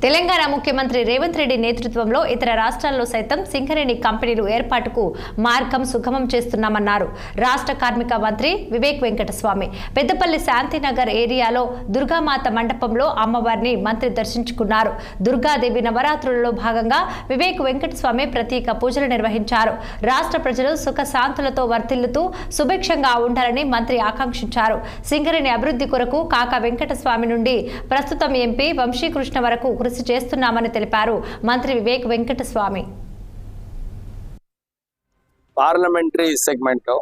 తెలంగాణ ముఖ్యమంత్రి రేవంత్ రెడ్డి నేతృత్వంలో ఇతర రాష్ట్రాల్లో సైతం సింగరేణి కంపెనీలు ఏర్పాటుకు మార్గం సుగమం చేస్తున్నామన్నారు రాష్ట్ర కార్మిక మంత్రి వివేక్ వెంకటస్వామి. పెద్దపల్లి శాంతినగర్ ఏరియాలో దుర్గామాత మండపంలో అమ్మవారిని మంత్రి దర్శించుకున్నారు. దుర్గాదేవి నవరాత్రులలో భాగంగా వివేక్ వెంకటస్వామి ప్రత్యేక పూజలు నిర్వహించారు. రాష్ట్ర ప్రజలు సుఖశాంతులతో వర్ధిల్లుతూ సుభిక్షంగా ఉండాలని మంత్రి ఆకాంక్షించారు. సింగరేణి అభివృద్ధి కొరకు కాకా వెంకటస్వామి నుండి ప్రస్తుతం ఎంపీ వంశీకృష్ణ వరకు కృషి చేస్తున్నామని తెలిపారు మంత్రి వివేక్ వెంకటస్వామి. పార్లమెంటరీ సెగ్మెంట్ లో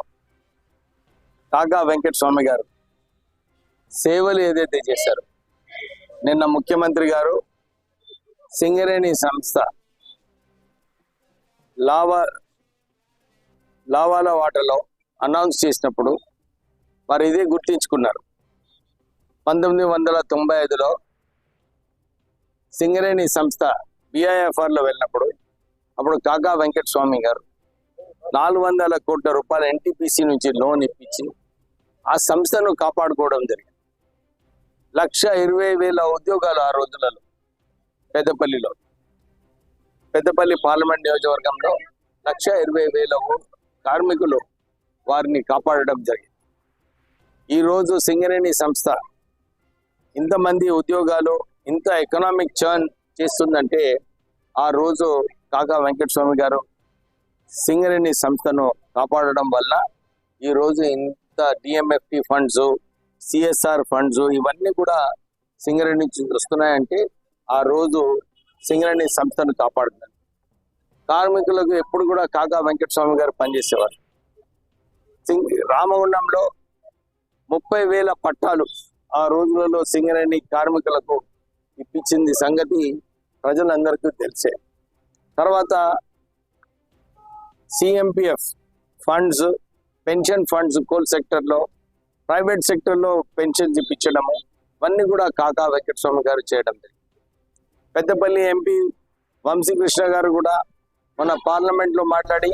కాకా వెంకటస్వామి గారు సేవలు ఏదైతే చేశారో, నిన్న ముఖ్యమంత్రి గారు సింగరేణి సంస్థ లావాల వాటలో అనౌన్స్ చేసినప్పుడు వారు ఇదే గుర్తించుకున్నారు. 1995లో సింగరేణి సంస్థ బిఐఎఫ్ఆర్లో వెళ్ళినప్పుడు అప్పుడు కాకా వెంకటస్వామి గారు 400 కోట్ల రూపాయల ఎన్టీపీసీ నుంచి లోన్ ఇప్పించి ఆ సంస్థను కాపాడుకోవడం జరిగింది. 1,20,000 ఉద్యోగాలు ఆ రోజులలో పెద్దపల్లి పార్లమెంట్ నియోజకవర్గంలో 1,20,000 కార్మికులు వారిని కాపాడడం జరిగింది. ఈరోజు సింగరేణి సంస్థ ఇంతమంది ఉద్యోగాలు, ఇంత ఎకనామిక్ చర్న్ చేస్తుందంటే ఆ రోజు కాకా వెంకటస్వామి గారు సింగరేణి సంస్థను కాపాడడం వల్ల ఈరోజు ఇంత డిఎంఎఫ్టి ఫండ్స్, సిఎస్ఆర్ ఫండ్స్ ఇవన్నీ కూడా సింగరేణి నుంచి వస్తున్నాయంటే ఆ రోజు సింగరేణి సంస్థను కాపాడుతున్నారు. కార్మికులకు ఎప్పుడు కూడా కాకా వెంకటస్వామి గారు పనిచేసేవారు. రామగుండంలో 30,000 పట్టాలు ఆ రోజులలో సింగరేణి కార్మికులకు ఇప్పించింది సంగతి ప్రజలందరికీ తెలిసే. తర్వాత CMPF funds, pension funds coal సెక్టర్లో, ప్రైవేట్ సెక్టర్లో పెన్షన్స్ ఇప్పించడము ఇవన్నీ కూడా కాకా వెంకటస్వామి గారు చేయడం జరిగింది. పెద్దపల్లి ఎంపీ వంశీకృష్ణ గారు కూడా మన పార్లమెంట్లో మాట్లాడి